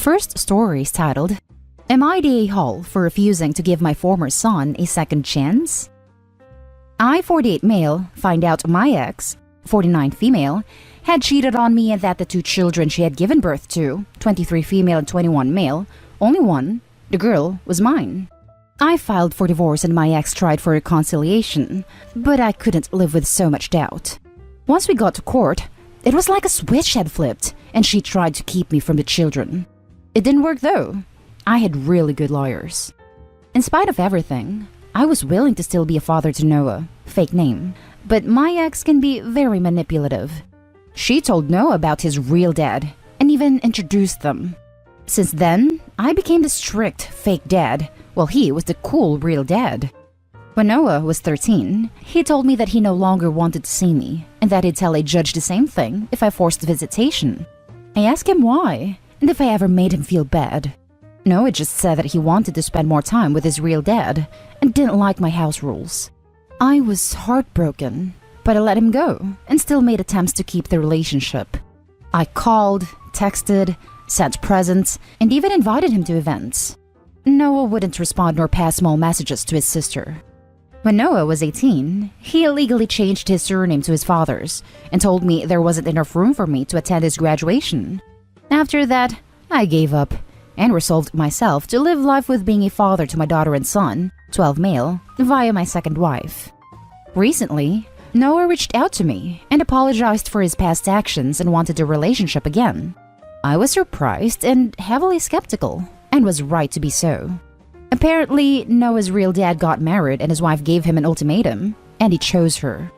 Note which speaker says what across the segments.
Speaker 1: First story is titled, Am I the a-hole for refusing to give my former son a second chance? I, 48 male, find out my ex, 49 female, had cheated on me and that the 2 children she had given birth to, 23 female and 21 male, only one, the girl, was mine. I filed for divorce and my ex tried for reconciliation, but I couldn't live with so much doubt. Once we got to court, it was like a switch had flipped and she tried to keep me from the children. It didn't work though. I had really good lawyers. In spite of everything, I was willing to still be a father to Noah, fake name, but my ex can be very manipulative. She told Noah about his real dad and even introduced them. Since then, I became the strict fake dad, while he was the cool real dad. When Noah was 13, he told me that he no longer wanted to see me and that he'd tell a judge the same thing if I forced visitation. I asked him why and if I ever made him feel bad. Noah just said that he wanted to spend more time with his real dad and didn't like my house rules. I was heartbroken, but I let him go and still made attempts to keep the relationship. I called, texted, sent presents, and even invited him to events. Noah wouldn't respond nor pass small messages to his sister. When Noah was 18, he illegally changed his surname to his father's and told me there wasn't enough room for me to attend his graduation. After that, I gave up and resolved myself to live life with being a father to my daughter and son, 12 male, via my second wife. Recently, Noah reached out to me and apologized for his past actions and wanted a relationship again. I was surprised and heavily skeptical, and was right to be so. Apparently, Noah's real dad got married and his wife gave him an ultimatum, and he chose her.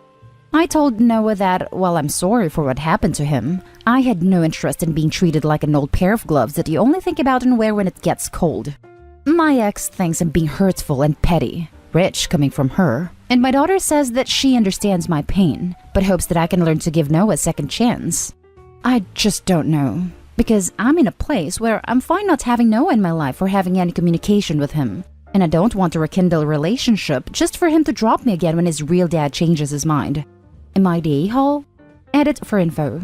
Speaker 1: I told Noah that while I'm sorry for what happened to him, I had no interest in being treated like an old pair of gloves that you only think about and wear when it gets cold. My ex thinks I'm being hurtful and petty, rich coming from her, and my daughter says that she understands my pain, but hopes that I can learn to give Noah a second chance. I just don't know. Because I'm in a place where I'm fine not having Noah in my life or having any communication with him. And I don't want to rekindle a relationship just for him to drop me again when his real dad changes his mind. Am I the a-hole? Edit for info.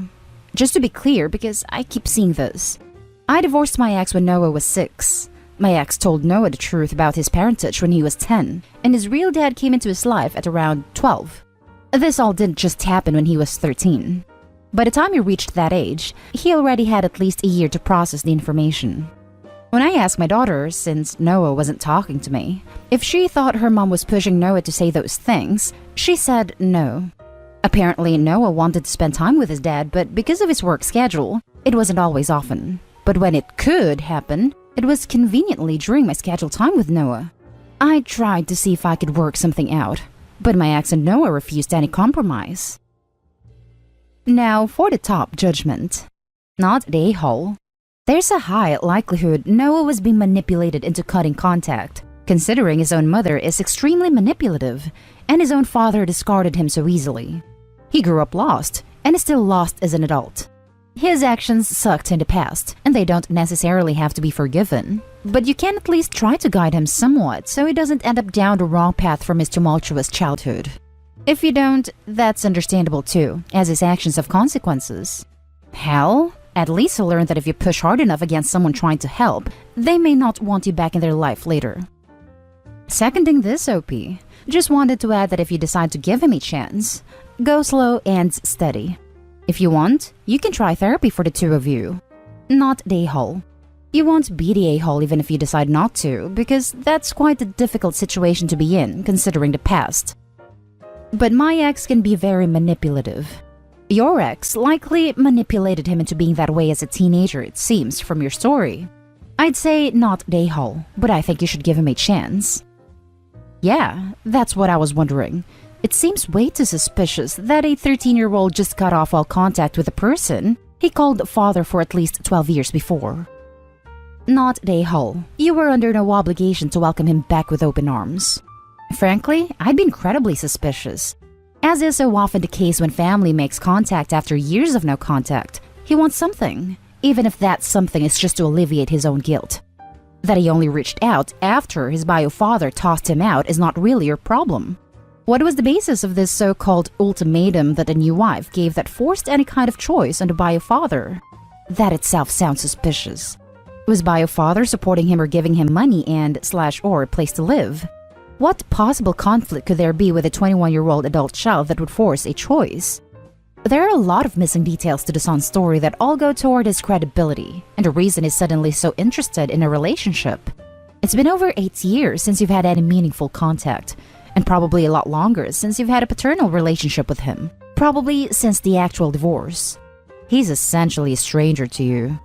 Speaker 1: Just to be clear, because I keep seeing this. I divorced my ex when Noah was 6. My ex told Noah the truth about his parentage when he was 10, and his real dad came into his life at around 12. This all didn't just happen when he was 13. By the time he reached that age, he already had at least a year to process the information. When I asked my daughter, since Noah wasn't talking to me, if she thought her mom was pushing Noah to say those things, she said no. Apparently, Noah wanted to spend time with his dad, but because of his work schedule, it wasn't always often. But when it could happen, it was conveniently during my scheduled time with Noah. I tried to see if I could work something out, but my ex and Noah refused any compromise. Now for the top judgment. Not the a-hole. There's a high likelihood Noah was being manipulated into cutting contact, considering his own mother is extremely manipulative and his own father discarded him so easily. He grew up lost and is still lost as an adult. His actions sucked in the past and they don't necessarily have to be forgiven, but you can at least try to guide him somewhat so he doesn't end up down the wrong path from his tumultuous childhood. If you don't, that's understandable too, as his actions have consequences. Hell, at least he'll learn that if you push hard enough against someone trying to help, they may not want you back in their life later. Seconding this OP, just wanted to add that if you decide to give him a chance, go slow and steady. If you want, you can try therapy for the two of you. Not the a-hole. You won't be the a-hole even if you decide not to, because that's quite a difficult situation to be in, considering the past. But my ex can be very manipulative. Your ex likely manipulated him into being that way as a teenager, it seems, from your story. I'd say not the a-hole, but I think you should give him a chance. Yeah, that's what I was wondering. It seems way too suspicious that a 13-year-old just cut off all contact with a person he called father for at least 12 years before. Not the a-hole. You were under no obligation to welcome him back with open arms. Frankly, I'd be incredibly suspicious. As is so often the case when family makes contact after years of no contact, he wants something, even if that something is just to alleviate his own guilt. That he only reached out after his bio father tossed him out is not really your problem. What was the basis of this so-called ultimatum that a new wife gave that forced any kind of choice on the bio father? That itself sounds suspicious. Was by a father supporting him or giving him money and/or a place to live? What possible conflict could there be with a 21-year-old adult child that would force a choice? There are a lot of missing details to the son's story that all go toward his credibility and the reason he's suddenly so interested in a relationship. It's been over 8 years since you've had any meaningful contact, and probably a lot longer since you've had a paternal relationship with him, probably since the actual divorce. He's essentially a stranger to you.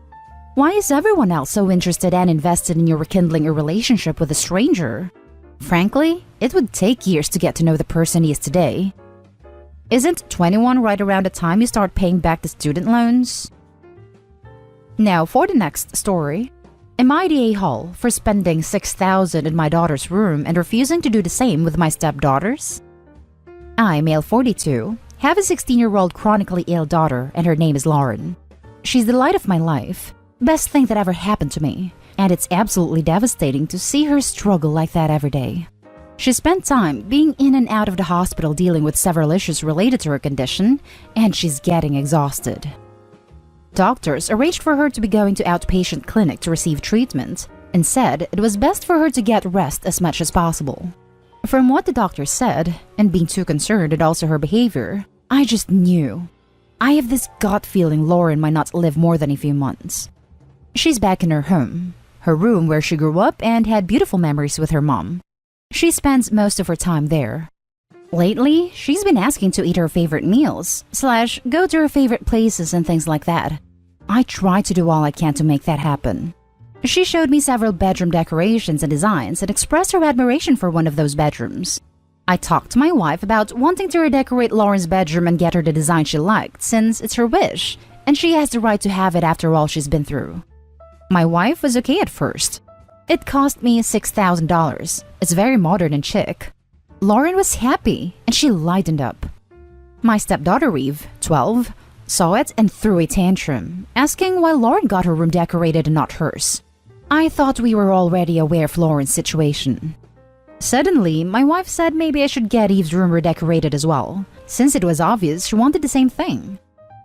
Speaker 1: Why is everyone else so interested and invested in you rekindling a relationship with a stranger? Frankly, it would take years to get to know the person he is today. Isn't 21 right around the time you start paying back the student loans? Now for the next story. Am I the a-hole for spending $6,000 in my daughter's room and refusing to do the same with my stepdaughters? I, male 42, have a 16-year-old chronically ill daughter and her name is Lauren. She's the light of my life, best thing that ever happened to me, and it's absolutely devastating to see her struggle like that every day. She spent time being in and out of the hospital dealing with several issues related to her condition, and she's getting exhausted. Doctors arranged for her to be going to outpatient clinic to receive treatment and said it was best for her to get rest as much as possible. From what the doctor said, and being too concerned and also her behavior, I just knew. I have this gut feeling Lauren might not live more than a few months. She's back in her home, her room where she grew up and had beautiful memories with her mom. She spends most of her time there. Lately, she's been asking to eat her favorite meals, / go to her favorite places and things like that. I try to do all I can to make that happen. She showed me several bedroom decorations and designs and expressed her admiration for one of those bedrooms. I talked to my wife about wanting to redecorate Lauren's bedroom and get her the design she liked since it's her wish, and she has the right to have it after all she's been through. My wife was okay at first. It cost me $6,000. It's very modern and chic. Lauren was happy, and she lightened up. My stepdaughter Eve, 12, saw it and threw a tantrum, asking why Lauren got her room decorated and not hers. I thought we were already aware of Lauren's situation. Suddenly, my wife said maybe I should get Eve's room redecorated as well, since it was obvious she wanted the same thing.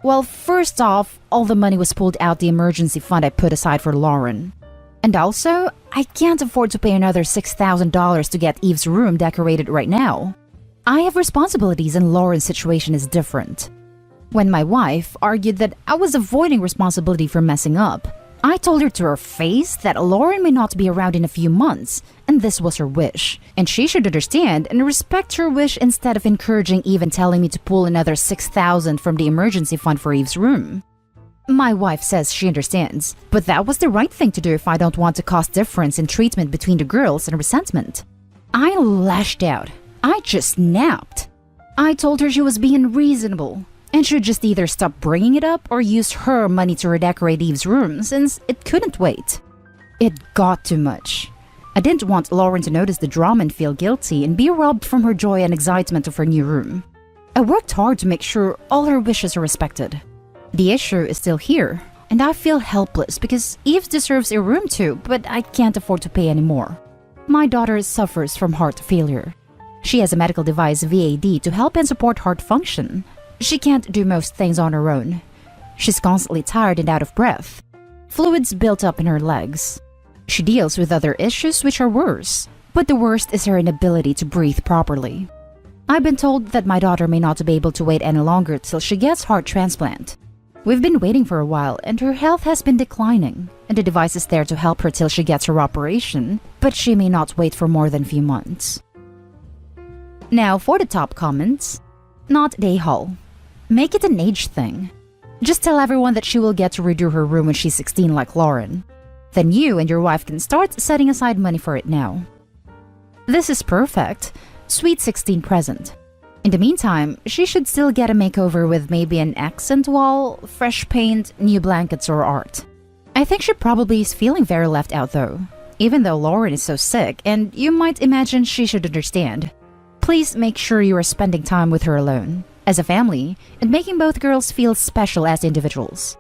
Speaker 1: Well, first off, all the money was pulled out the emergency fund I put aside for Lauren. And also, I can't afford to pay another $6,000 to get Eve's room decorated right now. I have responsibilities and Lauren's situation is different. When my wife argued that I was avoiding responsibility for messing up, I told her to her face that Lauren may not be around in a few months, and this was her wish, and she should understand and respect her wish instead of encouraging Eve and telling me to pull another $6,000 from the emergency fund for Eve's room. My wife says she understands, but that was the right thing to do if I don't want to cause difference in treatment between the girls and resentment. I lashed out. I just snapped. I told her she was being reasonable and should just either stop bringing it up or use her money to redecorate Eve's room since it couldn't wait. It got too much. I didn't want Lauren to notice the drama and feel guilty and be robbed from her joy and excitement of her new room. I worked hard to make sure all her wishes are respected. The issue is still here, and I feel helpless because Eve deserves a room too, but I can't afford to pay anymore. My daughter suffers from heart failure. She has a medical device VAD to help and support heart function. She can't do most things on her own. She's constantly tired and out of breath. Fluids built up in her legs. She deals with other issues which are worse, but the worst is her inability to breathe properly. I've been told that my daughter may not be able to wait any longer till she gets heart transplant. We've been waiting for a while and her health has been declining, and the device is there to help her till she gets her operation, but she may not wait for more than a few months. Now for the top comments. Not day haul. Make it an age thing. Just tell everyone that she will get to redo her room when she's 16 like Lauren. Then you and your wife can start setting aside money for it now. This is perfect. Sweet 16 present. In the meantime, she should still get a makeover with maybe an accent wall, fresh paint, new blankets or art. I think she probably is feeling very left out though, even though Lauren is so sick and you might imagine she should understand. Please make sure you are spending time with her alone, as a family, and making both girls feel special as individuals.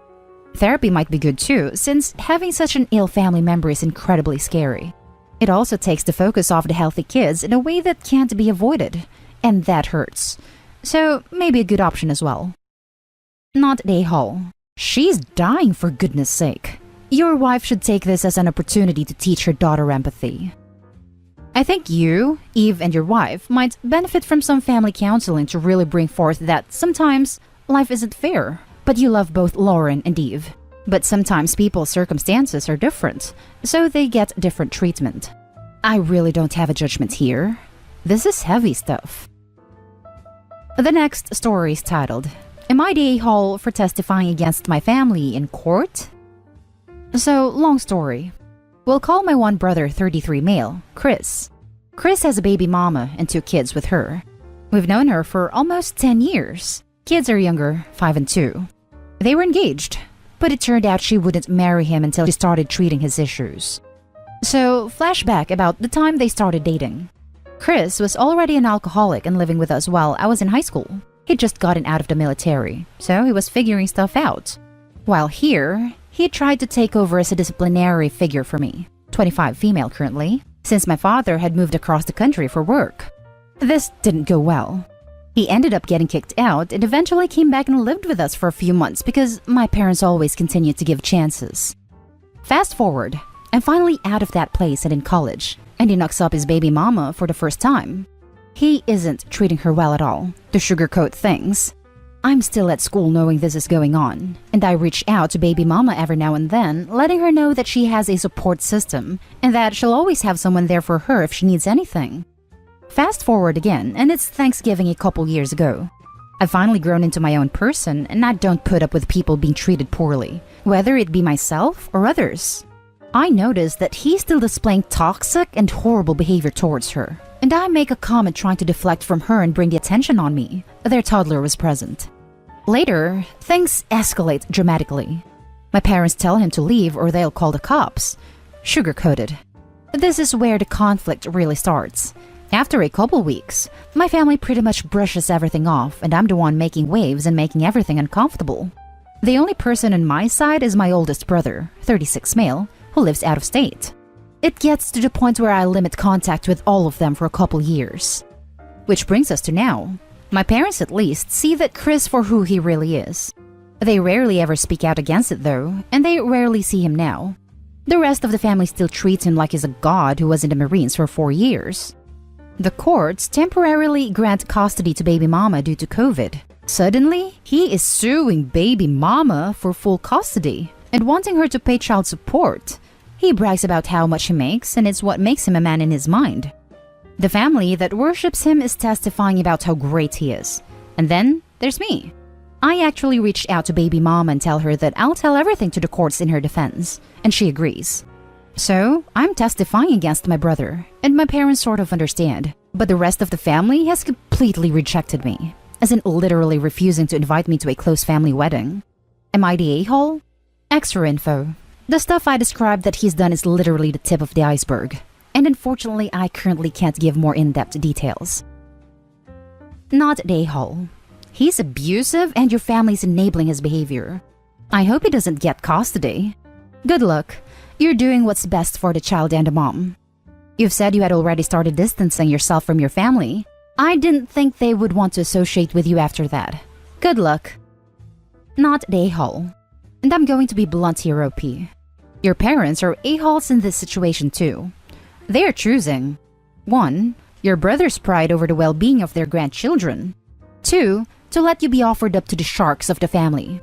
Speaker 1: Therapy might be good too, since having such an ill family member is incredibly scary. It also takes the focus off the healthy kids in a way that can't be avoided, and that hurts. So maybe a good option as well. Not day haul. She's dying for goodness sake. Your wife should take this as an opportunity to teach her daughter empathy. I think you, Eve, and your wife might benefit from some family counseling to really bring forth that sometimes life isn't fair, but you love both Lauren and Eve. But sometimes people's circumstances are different, so they get different treatment. I really don't have a judgment here. This is heavy stuff. The next story is titled, Am I the a-hole for testifying against my family in court? So, long story. We'll call my one brother 33 male, Chris. Chris has a baby mama and 2 kids with her. We've known her for almost 10 years. Kids are younger, 5 and 2. They were engaged, but it turned out she wouldn't marry him until she started treating his issues. So, flashback about the time they started dating. Chris was already an alcoholic and living with us while I was in high school. He'd just gotten out of the military, so he was figuring stuff out. While here, he tried to take over as a disciplinary figure for me, 25 female currently, since my father had moved across the country for work. This didn't go well. He ended up getting kicked out and eventually came back and lived with us for a few months because my parents always continued to give chances. Fast forward, I'm finally out of that place and in college, and he knocks up his baby mama for the first time. He isn't treating her well at all, to sugarcoat things. I'm still at school knowing this is going on, and I reach out to baby mama every now and then, letting her know that she has a support system and that she'll always have someone there for her if she needs anything. Fast forward again, and it's Thanksgiving a couple years ago. I've finally grown into my own person, and I don't put up with people being treated poorly, whether it be myself or others. I notice that he's still displaying toxic and horrible behavior towards her, and I make a comment trying to deflect from her and bring the attention on me. Their toddler was present. Later, things escalate dramatically. My parents tell him to leave or they'll call the cops. Sugar-coated. This is where the conflict really starts. After a couple weeks, my family pretty much brushes everything off, and I'm the one making waves and making everything uncomfortable. The only person on my side is my oldest brother, 36 male, who lives out of state. It gets to the point where I limit contact with all of them for a couple years. Which brings us to now. My parents at least see that Chris for who he really is. They rarely ever speak out against it though, and they rarely see him now. The rest of the family still treats him like he's a god who was in the Marines for 4 years. The courts temporarily grant custody to baby mama due to COVID. Suddenly, he is suing baby mama for full custody and wanting her to pay child support. He brags about how much he makes, and it's what makes him a man in his mind. The family that worships him is testifying about how great he is. And then, there's me. I actually reached out to baby mama and tell her that I'll tell everything to the courts in her defense, and she agrees. So, I'm testifying against my brother, and my parents sort of understand. But the rest of the family has completely rejected me, as in literally refusing to invite me to a close family wedding. Am I the a-hole? Extra info. The stuff I described that he's done is literally the tip of the iceberg, and unfortunately I currently can't give more in-depth details. Not the a-hole. He's abusive and your family's enabling his behavior. I hope he doesn't get custody. Good luck. You're doing what's best for the child and the mom. You've said you had already started distancing yourself from your family. I didn't think they would want to associate with you after that. Good luck. Not the a-hole. And I'm going to be blunt here, OP. Your parents are a-holes in this situation too. They are choosing 1. Your brother's pride over the well-being of their grandchildren. 2. To let you be offered up to the sharks of the family.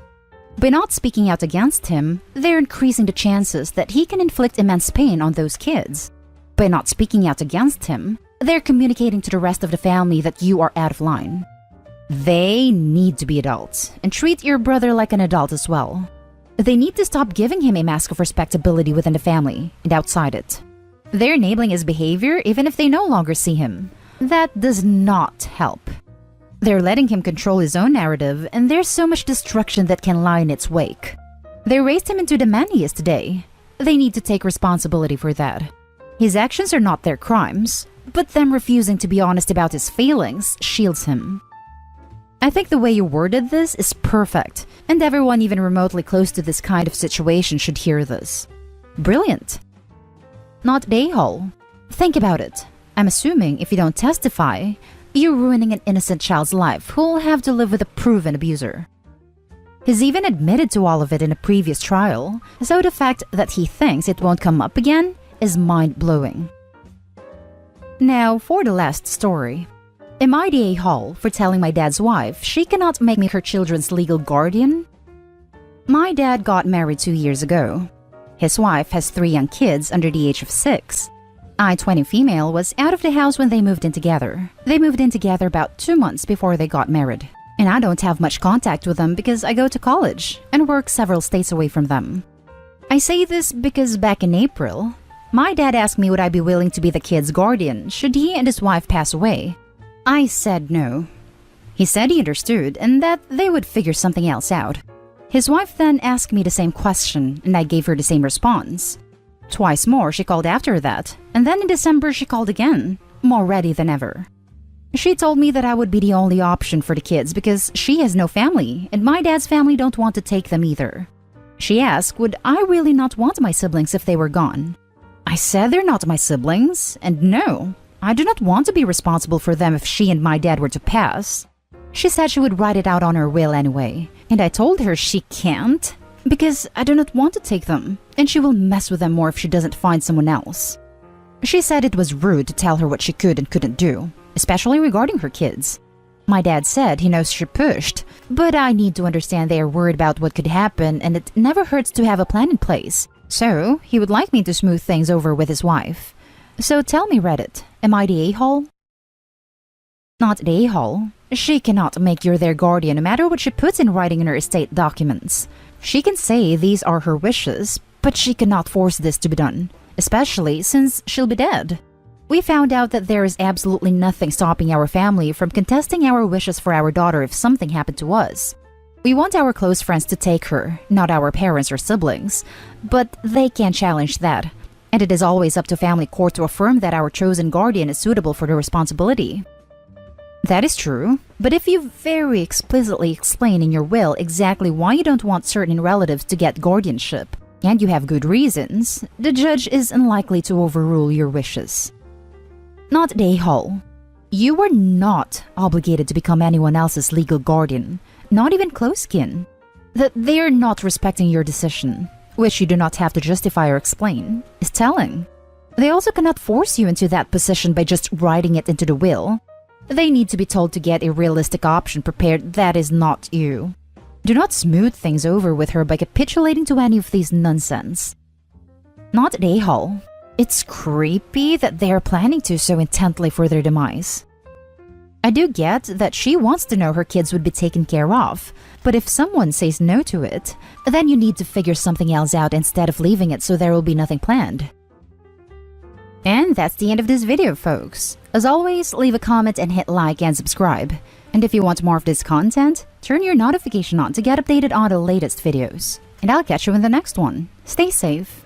Speaker 1: By not speaking out against him, they're increasing the chances that he can inflict immense pain on those kids. By not speaking out against him, they're communicating to the rest of the family that you are out of line. They need to be adults and treat your brother like an adult as well. They need to stop giving him a mask of respectability within the family and outside it. They're enabling his behavior even if they no longer see him. That does not help. They're letting him control his own narrative, and there's so much destruction that can lie in its wake. They raised him into the man he is today. They need to take responsibility for that. His actions are not their crimes, but them refusing to be honest about his feelings shields him. I think the way you worded this is perfect, and everyone even remotely close to this kind of situation should hear this. Brilliant. Not the a-hole. Think about it. I'm assuming if you don't testify, you're ruining an innocent child's life who'll have to live with a proven abuser. He's even admitted to all of it in a previous trial, so the fact that he thinks it won't come up again is mind-blowing. Now, for the last story. Am I the a-hole for telling my dad's wife she cannot make me her children's legal guardian? My dad got married 2 years ago. His wife has 3 young kids under the age of 6. I, 20 female, was out of the house when they moved in together. They moved in together about 2 months before they got married. And I don't have much contact with them because I go to college and work several states away from them. I say this because back in April, my dad asked me would I be willing to be the kid's guardian should he and his wife pass away. I said no. He said he understood and that they would figure something else out. His wife then asked me the same question and I gave her the same response. Twice more she called after that, and then in December she called again, more ready than ever. She told me that I would be the only option for the kids because she has no family and my dad's family don't want to take them either. She asked would I really not want my siblings if they were gone. I said they're not my siblings, and no, I do not want to be responsible for them if she and my dad were to pass. She said she would write it out on her will anyway, and I told her she can't because I do not want to take them, and she will mess with them more if she doesn't find someone else. She said it was rude to tell her what she could and couldn't do, especially regarding her kids. My dad said he knows she pushed, but I need to understand they are worried about what could happen and it never hurts to have a plan in place. So, he would like me to smooth things over with his wife. So tell me, Reddit, am I the a-hole? Not the a-hole. She cannot make you their guardian no matter what she puts in writing in her estate documents. She can say these are her wishes, but she cannot force this to be done, especially since she'll be dead. We found out that there is absolutely nothing stopping our family from contesting our wishes for our daughter if something happened to us. We want our close friends to take her, not our parents or siblings, but they can't challenge that. And it is always up to family court to affirm that our chosen guardian is suitable for the responsibility. That is true, but if you very explicitly explain in your will exactly why you don't want certain relatives to get guardianship, and you have good reasons, the judge is unlikely to overrule your wishes. Not the a-hole. You are not obligated to become anyone else's legal guardian, not even close kin. That they are not respecting your decision, which you do not have to justify or explain, is telling. They also cannot force you into that position by just writing it into the will. They need to be told to get a realistic option prepared that is not you. Do not smooth things over with her by capitulating to any of these nonsense. Not the a-hole. It's creepy that they are planning to so intently for their demise. I do get that she wants to know her kids would be taken care of, but if someone says no to it, then you need to figure something else out instead of leaving it so there will be nothing planned. And that's the end of this video, folks. As always, leave a comment and hit like and subscribe. And if you want more of this content, turn your notification on to get updated on the latest videos. And I'll catch you in the next one. Stay safe.